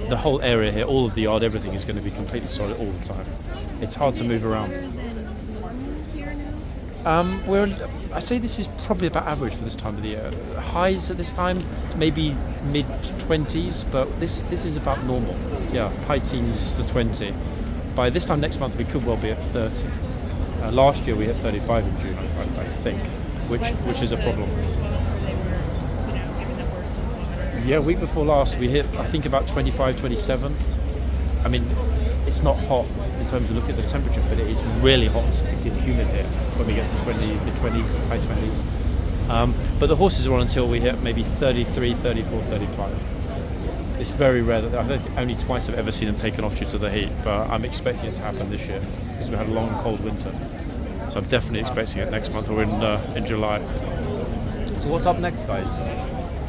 The whole area here, all of the yard, everything is going to be completely solid all the time. It's hard to move around. I'd say this is probably about average for this time of the year. Highs at this time, maybe mid-20s, but this is about normal. Yeah, high teens to 20. By this time next month, we could well be at 30. Last year we hit 35 in June, I think, which is a problem. Yeah, week before last we hit, I think, about 25, 27. I mean, it's not hot in terms of looking at the temperature, but it is really hot and sticky and humid here when we get to mid-20s, high 20s. But the horses are on until we hit maybe 33, 34, 35. It's very rare that I think only twice I've ever seen them taken off due to the heat, but I'm expecting it to happen this year because we had a long cold winter. So I'm definitely expecting it next month or in July. So what's up next, guys?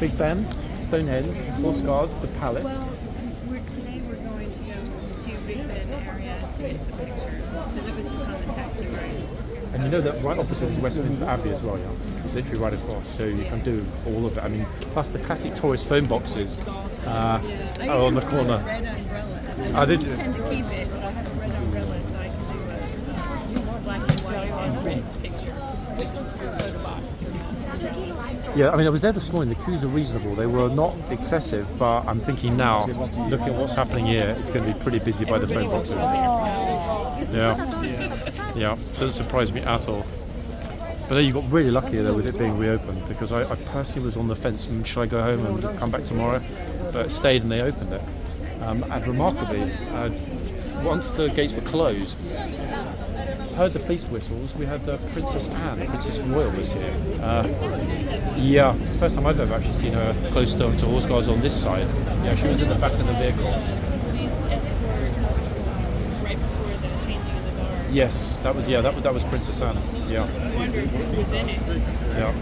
Big Ben, Stonehenge, horseguards, the palace. Well, today we're going to go to Big Ben area to get some pictures because it was just on the taxi ride. And you know that right opposite is Westminster Abbey as well, yeah? Literally right across, so you can do all of it. I mean, plus the classic tourist phone boxes are on the corner. I had a red umbrella. Oh, did you? I tend to keep it, but I have a red umbrella so I can do a black and white picture photo box. Yeah, I mean, I was there this morning. The queues are reasonable. They were not excessive, but I'm thinking now, looking at what's happening here, it's going to be pretty busy by the phone boxes. Yeah, doesn't surprise me at all. But then you got really lucky though with it being reopened because I personally was on the fence. Should I go home and come back tomorrow? But it stayed and they opened it. And remarkably, once the gates were closed, heard the police whistles. We had Princess Anne, Princess Royal was here. Yeah, first time I've ever actually seen her close to horse guards on this side. Yeah, she was in the back of the vehicle. Police escorts right before the changing of the guard. Yes, that was Princess Anne. Yeah. I wondered who was in it. Yeah.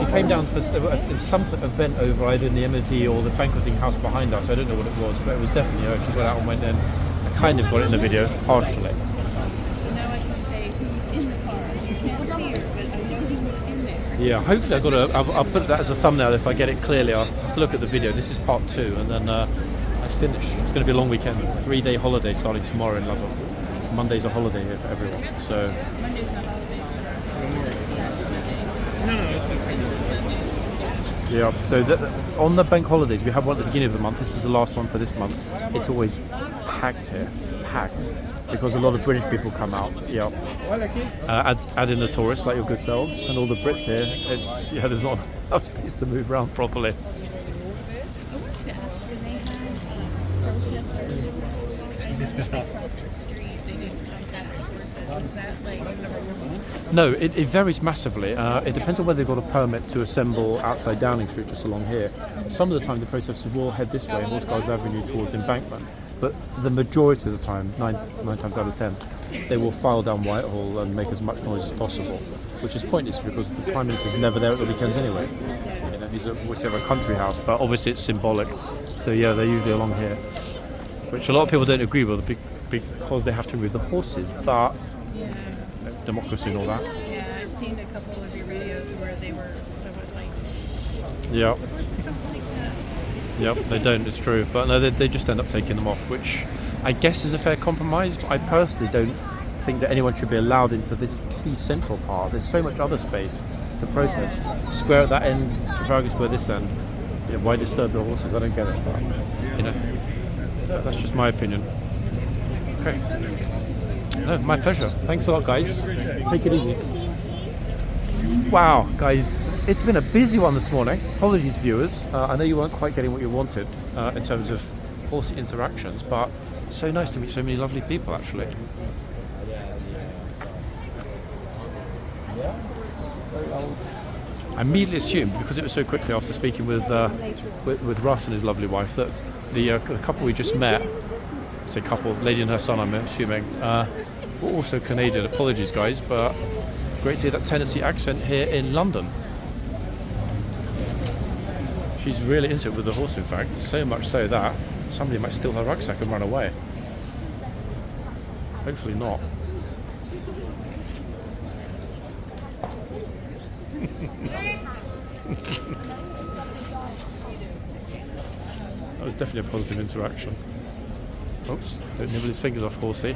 She came down for some event over either in the MOD or the banqueting house behind us. I don't know what it was, but it was definitely her. She got out and went in. I kind of got it in the video, partially. So now I can say who's in the car. You can't see her, but I know who was in there. Yeah, hopefully I'll put that as a thumbnail if I get it clearly. I'll have to look at the video. This is part 2, and then I finish. It's going to be a long weekend. 3-day holiday starting tomorrow in London. Monday's a holiday here for everyone. So. Monday's a holiday. No, it's good. Yeah, so on the bank holidays, we have one at the beginning of the month. This is the last one for this month. It's always packed here, packed, because a lot of British people come out. Yeah, add in the tourists like your good selves, and all the Brits here. There's not enough space to move around properly. I wanted to ask when they had protesters, I noticed they crossed the street. They didn't come past the horses. Is that like a rule? No, it varies massively. It depends on whether they've got a permit to assemble outside Downing Street, just along here. Some of the time the protesters will head this way, Horseguards Avenue towards Embankment. But the majority of the time, nine times out of 10, they will file down Whitehall and make as much noise as possible, which is pointless because the Prime Minister's never there at the weekends anyway. You know, he's at whichever country house, but obviously it's symbolic. So yeah, they're usually along here, which a lot of people don't agree with because they have to remove the horses, but democracy and all that. Yeah, I've seen a couple of your videos where they were, so it's like, Yeah. Horses don't like that. Yep, they don't, it's true. But no, they just end up taking them off, which I guess is a fair compromise. But I personally don't think that anyone should be allowed into this key central part. There's so much other space to protest. Square at that end, Trafalgar Square this end. You know, why disturb the horses? I don't get it. But, you know, that's just my opinion. Okay. No, my pleasure. Thanks a lot, guys. Take it easy. Wow, guys, it's been a busy one this morning. Apologies, viewers. I know you weren't quite getting what you wanted in terms of horsey interactions, but so nice to meet so many lovely people, actually. I immediately assumed, because it was so quickly after speaking with Russ and his lovely wife, that the couple we just met, say couple, lady and her son, I'm assuming, were also Canadian. Apologies, guys, but great to hear that Tennessee accent here in London. She's really into it with the horse, in fact, so much so that somebody might steal her rucksack and run away. Hopefully not. That was definitely a positive interaction. Oops, don't nibble his fingers off, horsey.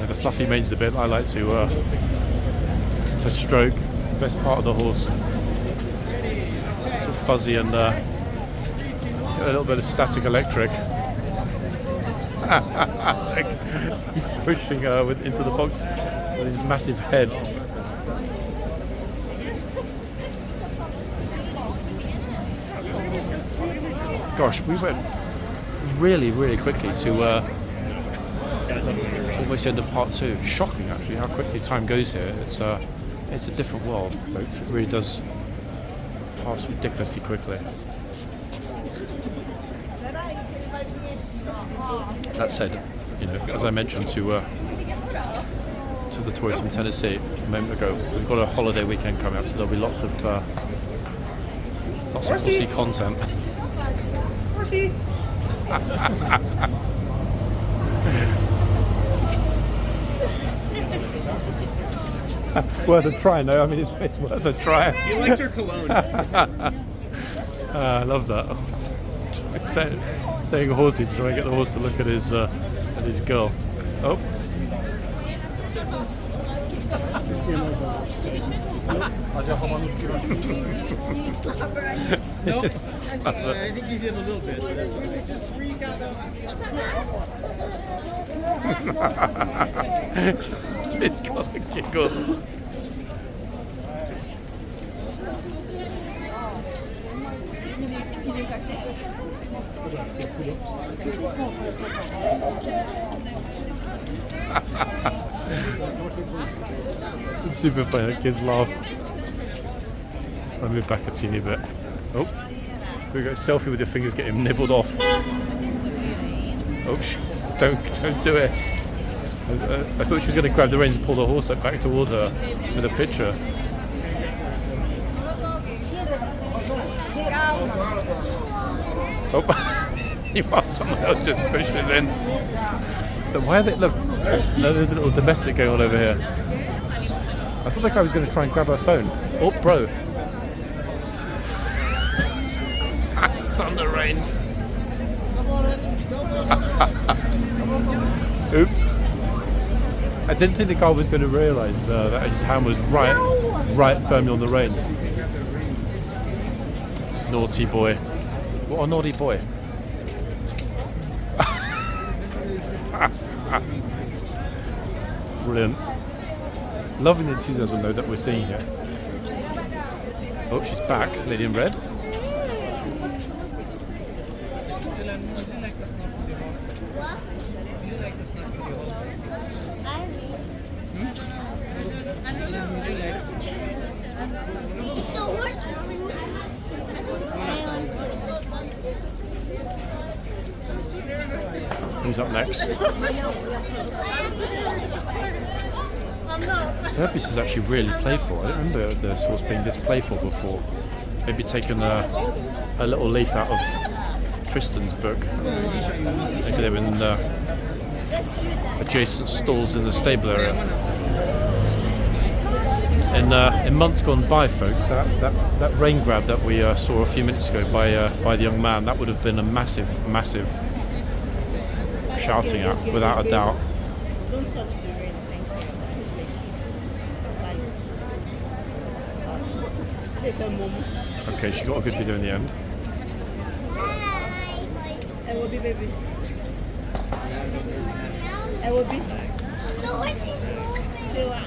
The fluffy mane's the bit I like to stroke. The best part of the horse. Sort of fuzzy and get a little bit of static electric. He's pushing her into the box with his massive head. Gosh, we went really, really quickly to almost the end of part 2. Shocking, actually, how quickly time goes here. It's a different world, folks. It really does pass ridiculously quickly. That said, you know, as I mentioned to the tourists from Tennessee a moment ago, we've got a holiday weekend coming up, so there'll be lots of horsey content. Horsey! Worth a try, no? I mean, it's worth a try. You liked her cologne. I love that. Saying horsey to try and get the horse to look at his girl. Oh. Nope. I think you did a little bit. It's got the giggles. It's super funny, the kids laugh. I'll move back a teeny bit. Oh, we got a selfie with your fingers getting nibbled off. Oh, don't do it. I thought she was going to grab the reins and pull the horse back toward her with a picture. Oh, while someone else just pushes in. But why are they? Look, no, there's a little domestic going on over here. I thought the guy was going to try and grab her phone. Oh, bro. It's on the reins. Oops. I didn't think the guy was going to realise that his hand was right firmly on the reins. Naughty boy. What a naughty boy. Brilliant. Loving the enthusiasm though that we're seeing here. Oh, she's back, lady in red. Who's up next? Verbies is actually really playful. I don't remember the horse being this playful before. Maybe taking a little leaf out of Tristan's book. Maybe they were in adjacent stalls in the stable area. In months gone by, folks, that rain grab that we saw a few minutes ago by the young man, that would have been a massive shouting at, without a doubt. Don't touch the rain, thank you. This is making lights. Okay, she got a good video in the end. I will be, baby. I will be. Sila.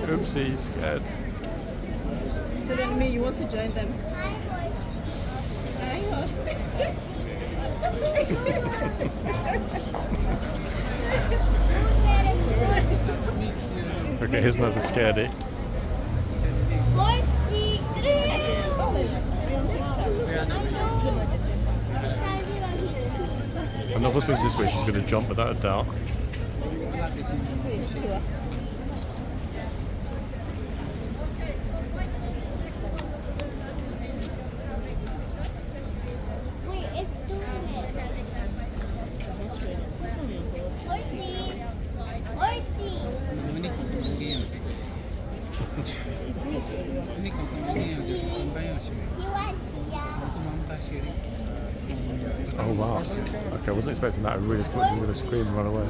Oopsie, he's scared. So then, me, you want to join them? Hi, horse. Okay, here's another scaredy. I'm not supposed this way, she's going to jump without a doubt. Sila. Oh wow. Okay, I wasn't expecting that. I really thought she was going to scream and run away. I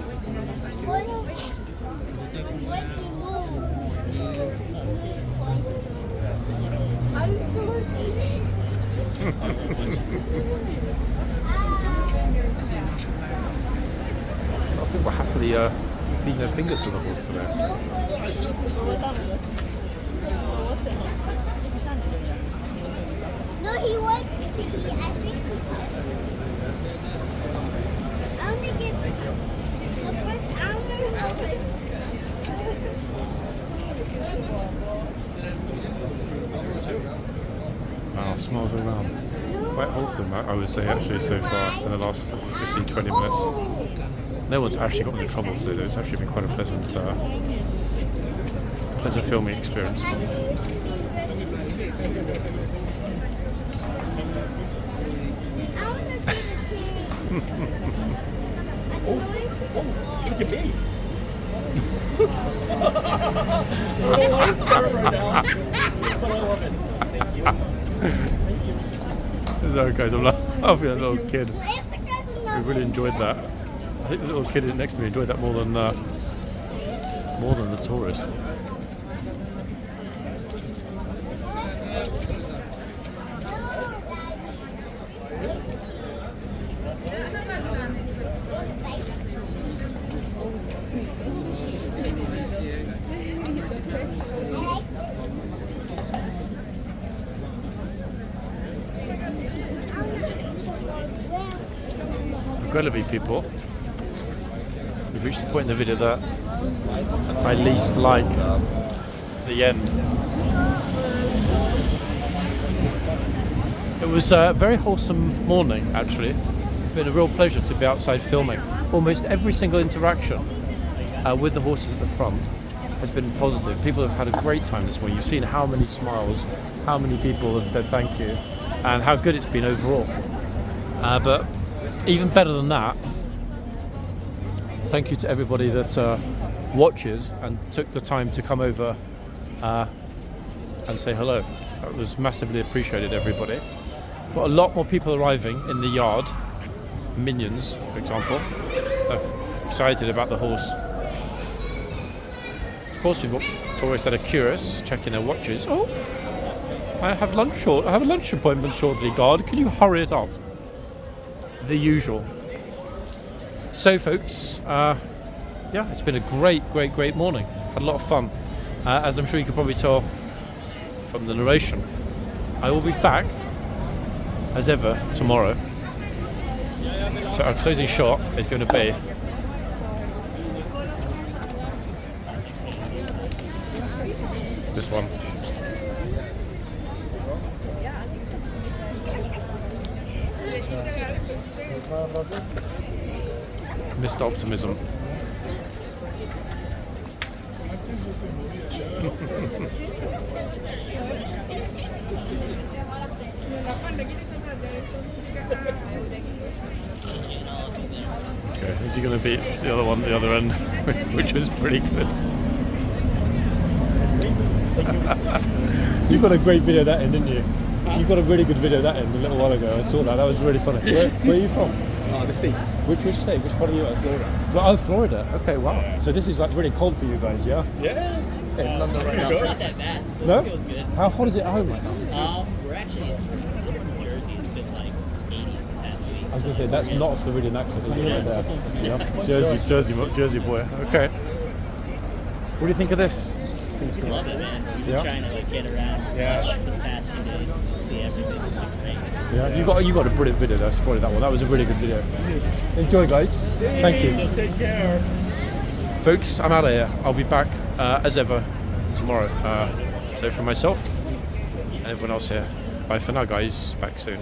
think we're happily feeding their fingers to the horse today. No, he wants to. I think I only get the first hour. Wow, smiles all around. Quite wholesome, I would say, actually, so far in the last 15-20 minutes. No one's actually gotten in trouble today, though. It's actually been quite a pleasant filming experience. Look at me. Sorry guys, I'm laughing at a little kid. We really enjoyed that. I think the little kid next to me enjoyed that more than the tourist. Incredibly, people, we've reached the point in the video that I least like the end. It was a very wholesome morning, actually. It's been a real pleasure to be outside filming. Almost every single interaction with the horses at the front has been positive. People have had a great time this morning. You've seen how many smiles, how many people have said thank you, and how good it's been overall. But even better than that, thank you to everybody that watches and took the time to come over and say hello. That was massively appreciated, everybody. Got a lot more people arriving in the yard. Minions, for example, are excited about the horse. Of course, we've got tourists that are curious, checking their watches. Oh, I have a lunch appointment shortly, guard. Can you hurry it up? The usual. So folks, yeah, it's been a great morning. Had a lot of fun. As I'm sure you can probably tell from the narration, I will be back as ever tomorrow. So our closing shot is going to be this one. Mr. Optimism. Okay, is he going to beat the other one at the other end, which was pretty good? You got a great video that end, didn't you? You got a really good video that end a little while ago. I saw that. That was really funny. Where are you from? The States. Which state? Which part of the US? Florida. Oh, Florida. Okay, wow. So this is like really cold for you guys, yeah? Yeah. In London right now. It's not that bad. No? It feels good. How hot is it at home right now? We're actually in Jersey. It's been like 80s the past week. I was going to say, that's not a Floridian accent, is it? Right there. Yeah. Jersey boy. Okay. What do you think of this? Love it, man. We've been Yeah. trying to like get around for the past few days and just see everything. It's been great. Yeah. You got a brilliant video there. Supported that one. That was a really good video. Enjoy, guys. Thank you. Just take care. Folks, I'm out of here. I'll be back as ever tomorrow. So for myself and everyone else here, bye for now, guys. Back soon.